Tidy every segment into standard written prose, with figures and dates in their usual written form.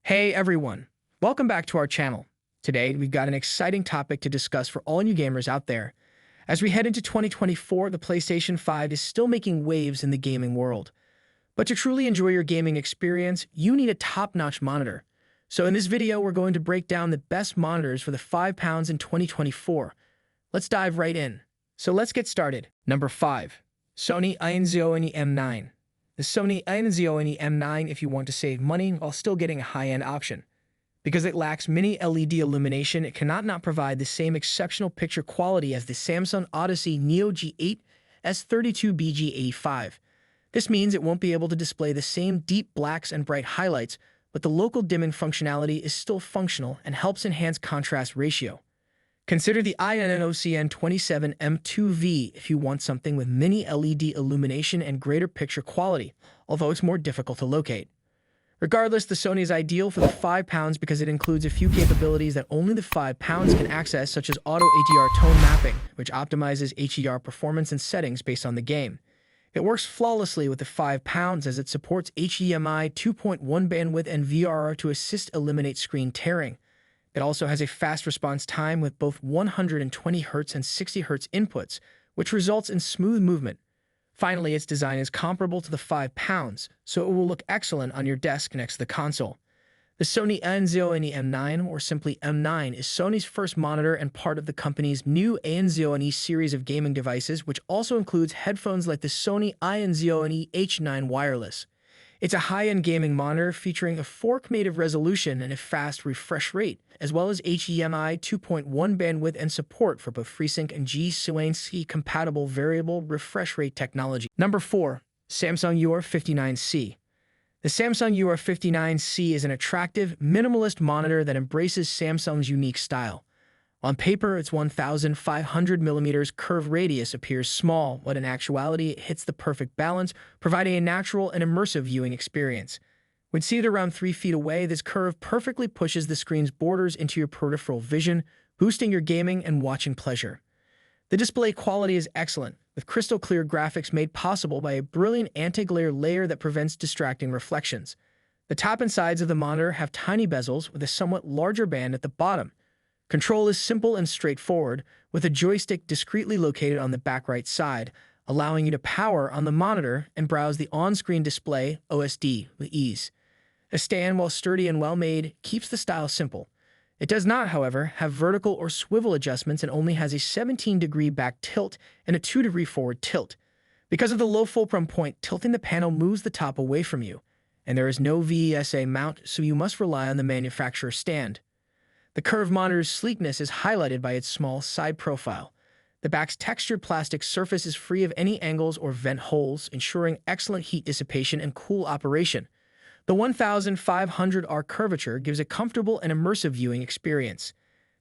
Hey everyone, welcome back to our channel. Today, we've got an exciting topic to discuss for all you gamers out there. As we head into 2024, the PlayStation 5 is still making waves in the gaming world. But to truly enjoy your gaming experience, you need a top-notch monitor. So in this video, we're going to break down the best monitors for the £5 in 2024. Let's dive right in. So let's get started. Number 5. Sony i9 M9. The Sony i9 M9 if you want to save money while still getting a high-end option. Because it lacks mini LED illumination, it cannot not provide the same exceptional picture quality as the Samsung Odyssey Neo G8 S32BG85. This means it won't be able to display the same deep blacks and bright highlights, but the local dimming functionality is still functional and helps enhance contrast ratio. Consider the INOCN 27M2V if you want something with mini LED illumination and greater picture quality, although it's more difficult to locate. Regardless, the Sony is ideal for the £5 because it includes a few capabilities that only the £5 can access, such as auto HDR tone mapping, which optimizes HDR performance and settings based on the game. It works flawlessly with the £5 as it supports HDMI 2.1 bandwidth and VRR to assist eliminate screen tearing. It also has a fast response time with both 120Hz and 60Hz inputs, which results in smooth movement. Finally, its design is comparable to the £5, so it will look excellent on your desk next to the console. The Sony i9 M9, or simply M9, is Sony's first monitor and part of the company's new i9 series of gaming devices, which also includes headphones like the Sony i9 H9 Wireless. It's a high-end gaming monitor featuring a 4K native resolution and a fast refresh rate, as well as HDMI 2.1 bandwidth and support for both FreeSync and G-Sync compatible variable refresh rate technology. Number 4. Samsung UR59C. The Samsung UR59C is an attractive, minimalist monitor that embraces Samsung's unique style. On paper, its 1,500mm curved radius appears small, but in actuality, it hits the perfect balance, providing a natural and immersive viewing experience. When seated around 3 feet away, this curve perfectly pushes the screen's borders into your peripheral vision, boosting your gaming and watching pleasure. The display quality is excellent, with crystal-clear graphics made possible by a brilliant anti-glare layer that prevents distracting reflections. The top and sides of the monitor have tiny bezels with a somewhat larger band at the bottom. Control is simple and straightforward, with a joystick discreetly located on the back right side, allowing you to power on the monitor and browse the on-screen display OSD with ease. A stand, while sturdy and well-made, keeps the style simple. It does not, however, have vertical or swivel adjustments and only has a 17-degree back tilt and a 2-degree forward tilt. Because of the low fulcrum point, tilting the panel moves the top away from you, and there is no VESA mount, so you must rely on the manufacturer's stand. The curved monitor's sleekness is highlighted by its small side profile. The back's textured plastic surface is free of any angles or vent holes, ensuring excellent heat dissipation and cool operation. The 1500R curvature gives a comfortable and immersive viewing experience.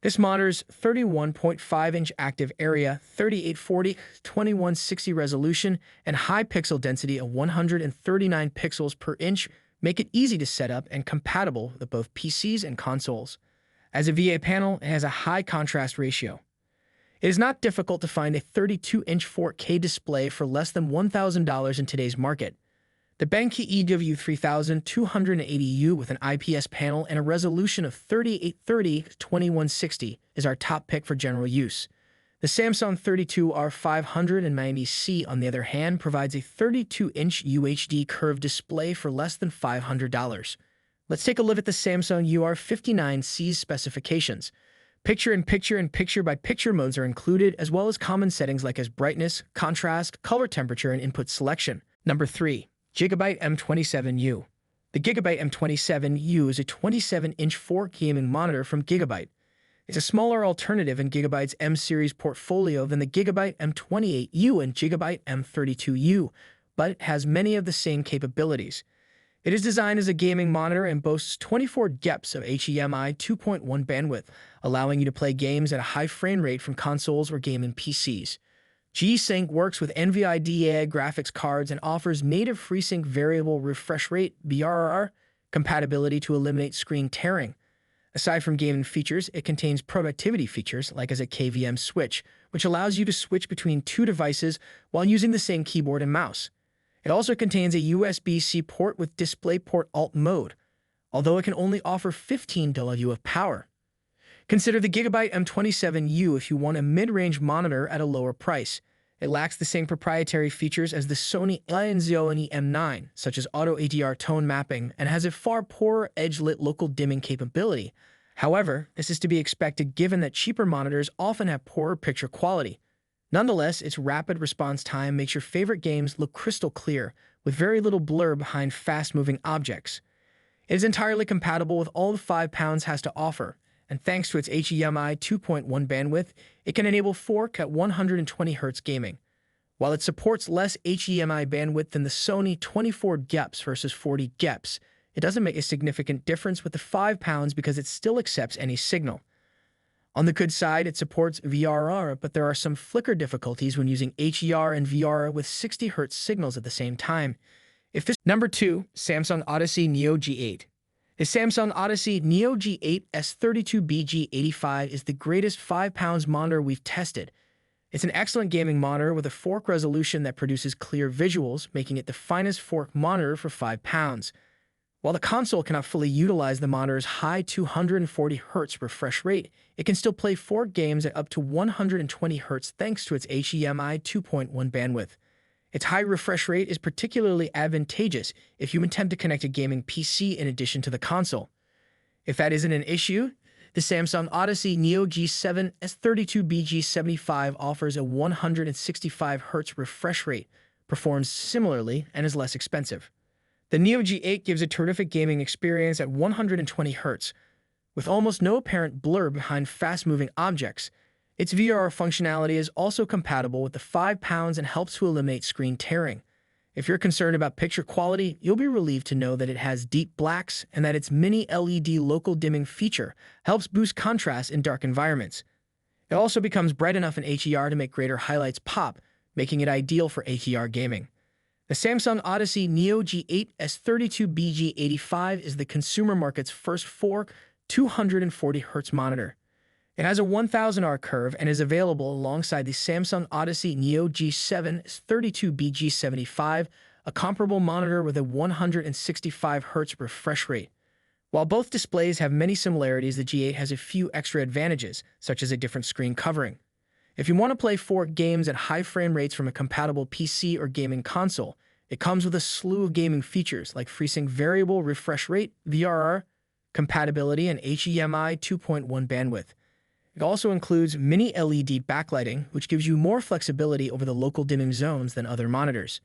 This monitor's 31.5-inch active area, 3840x2160 resolution, and high pixel density of 139 pixels per inch make it easy to set up and compatible with both PCs and consoles. As a VA panel, it has a high contrast ratio. It is not difficult to find a 32-inch 4K display for less than $1,000 in today's market. The Benki EW3280U with an IPS panel and a resolution of 3830x2160 is our top pick for general use. The Samsung 32R590C, on the other hand, provides a 32-inch UHD curved display for less than $500. Let's take a look at the Samsung UR59C's specifications. Picture-in-picture and picture-by-picture modes are included, as well as common settings like as brightness, contrast, color temperature, and input selection. Number 3. Gigabyte M27U. The Gigabyte M27U is a 27-inch 4K gaming monitor from Gigabyte. It's a smaller alternative in Gigabyte's M-series portfolio than the Gigabyte M28U and Gigabyte M32U, but it has many of the same capabilities. It is designed as a gaming monitor and boasts 24 GHz of HDMI 2.1 bandwidth, allowing you to play games at a high frame rate from consoles or gaming PCs. G-Sync works with NVIDIA graphics cards and offers native FreeSync variable refresh rate (VRR) compatibility to eliminate screen tearing. Aside from gaming features, it contains productivity features like as a KVM switch, which allows you to switch between 2 devices while using the same keyboard and mouse. It also contains a USB-C port with DisplayPort Alt mode. although it can only offer 15 kW of power. Consider the Gigabyte M27U if you want a mid-range monitor at a lower price. It lacks the same proprietary features as the Sony Xeon M9, such as auto ADR tone mapping, and has a far poorer edge-lit local dimming capability. However, this is to be expected given that cheaper monitors often have poorer picture quality. Nonetheless, its rapid response time makes your favorite games look crystal clear, with very little blur behind fast-moving objects. It is entirely compatible with all the £5 has to offer, and thanks to its HDMI 2.1 bandwidth, it can enable 4K at 120Hz gaming. While it supports less HDMI bandwidth than the Sony 24 GHz versus 40 GHz, it doesn't make a significant difference with the £5 because it still accepts any signal. On the good side, it supports VRR, but there are some flicker difficulties when using HDR and VRR with 60Hz signals at the same time. Number 2, Samsung Odyssey Neo G8. The Samsung Odyssey Neo G8 S32BG85 is the greatest £5 monitor we've tested. It's an excellent gaming monitor with a 4K resolution that produces clear visuals, making it the finest 4K monitor for £5. While the console cannot fully utilize the monitor's high 240Hz refresh rate, it can still play 4 games at up to 120Hz thanks to its HDMI 2.1 bandwidth. Its high refresh rate is particularly advantageous if you attempt to connect a gaming PC in addition to the console. If that isn't an issue, the Samsung Odyssey Neo G7 S32BG75 offers a 165Hz refresh rate, performs similarly, and is less expensive. The Neo G8 gives a terrific gaming experience at 120Hz, with almost no apparent blur behind fast-moving objects. Its VRR functionality is also compatible with the £5 and helps to eliminate screen tearing. If you're concerned about picture quality, you'll be relieved to know that it has deep blacks and that its mini LED local dimming feature helps boost contrast in dark environments. It also becomes bright enough in HDR to make greater highlights pop, making it ideal for HDR gaming. The Samsung Odyssey Neo G8 S32BG85 is the consumer market's first 4K 240Hz monitor. It has a 1000R curve and is available alongside the Samsung Odyssey Neo G7 32BG75, a comparable monitor with a 165Hz refresh rate. While both displays have many similarities, the G8 has a few extra advantages, such as a different screen covering. If you want to play 4 games at high frame rates from a compatible PC or gaming console, it comes with a slew of gaming features like FreeSync variable refresh rate, VRR, compatibility, and HDMI 2.1 bandwidth. It also includes mini LED backlighting, which gives you more flexibility over the local dimming zones than other monitors.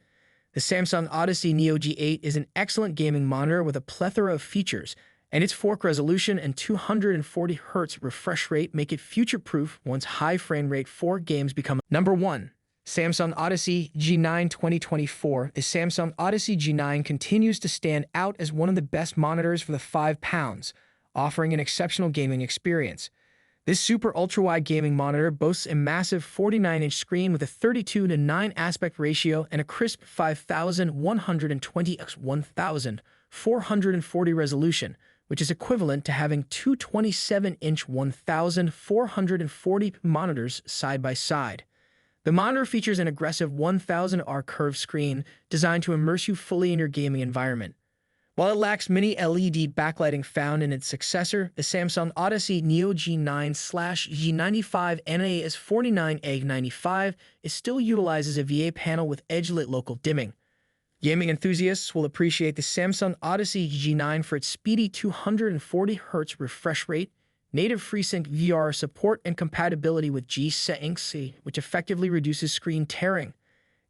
The Samsung Odyssey Neo G8 is an excellent gaming monitor with a plethora of features, and its 4K resolution and 240Hz refresh rate make it future-proof once high frame rate 4 games become. Number 1. Samsung Odyssey G9 2024. The Samsung Odyssey G9 continues to stand out as one of the best monitors for the £5, offering an exceptional gaming experience. This super ultra-wide gaming monitor boasts a massive 49-inch screen with a 32:9 aspect ratio and a crisp 5120x1440 resolution, which is equivalent to having two 27-inch 1440 monitors side by side. The monitor features an aggressive 1000R curved screen designed to immerse you fully in your gaming environment. While it lacks mini LED backlighting found in its successor, the Samsung Odyssey Neo G9/G95 NAS49A95, it still utilizes a VA panel with edge-lit local dimming. Gaming enthusiasts will appreciate the Samsung Odyssey G9 for its speedy 240Hz refresh rate, native FreeSync VR support, and compatibility with G-Sync, which effectively reduces screen tearing.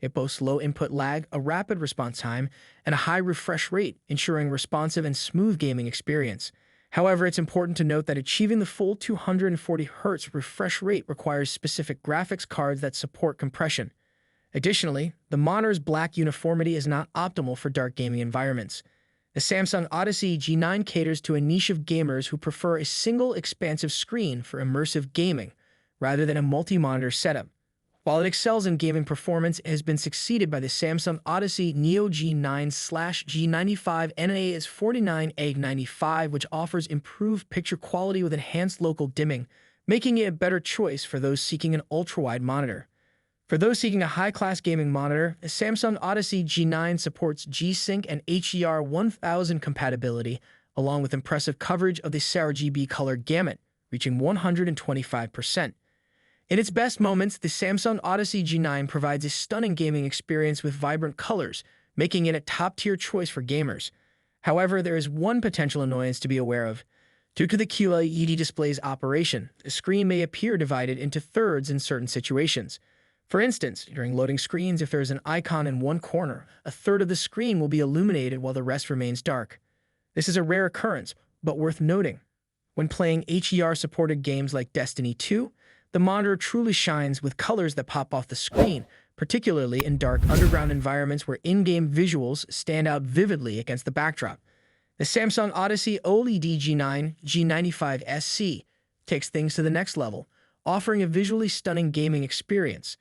It boasts low input lag, a rapid response time, and a high refresh rate, ensuring responsive and smooth gaming experience. However, it's important to note that achieving the full 240Hz refresh rate requires specific graphics cards that support compression. Additionally, the monitor's black uniformity is not optimal for dark gaming environments. The Samsung Odyssey G9 caters to a niche of gamers who prefer a single expansive screen for immersive gaming, rather than a multi-monitor setup. While it excels in gaming performance, it has been succeeded by the Samsung Odyssey Neo G9/G95 NAS49A95, which offers improved picture quality with enhanced local dimming, making it a better choice for those seeking an ultra-wide monitor. For those seeking a high-class gaming monitor, the Samsung Odyssey G9 supports G-Sync and HDR 1000 compatibility, along with impressive coverage of the sRGB color gamut, reaching 125%. In its best moments, the Samsung Odyssey G9 provides a stunning gaming experience with vibrant colors, making it a top-tier choice for gamers. However, there is one potential annoyance to be aware of. Due to the QLED display's operation, the screen may appear divided into thirds in certain situations. For instance, during loading screens, if there is an icon in one corner, a third of the screen will be illuminated while the rest remains dark. This is a rare occurrence, but worth noting. When playing HDR-supported games like Destiny 2, the monitor truly shines with colors that pop off the screen, particularly in dark underground environments where in-game visuals stand out vividly against the backdrop. The Samsung Odyssey OLED G9 G95 SC takes things to the next level, offering a visually stunning gaming experience.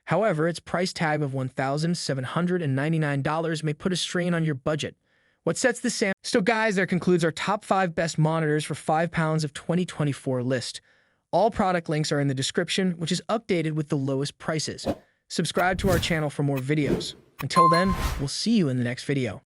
However, its price tag of $1,799 may put a strain on your budget. What sets the Samsung? So guys, that concludes our top 5 best monitors for £5 of 2024 list. All product links are in the description, which is updated with the lowest prices. Subscribe to our channel for more videos. Until then, we'll see you in the next video.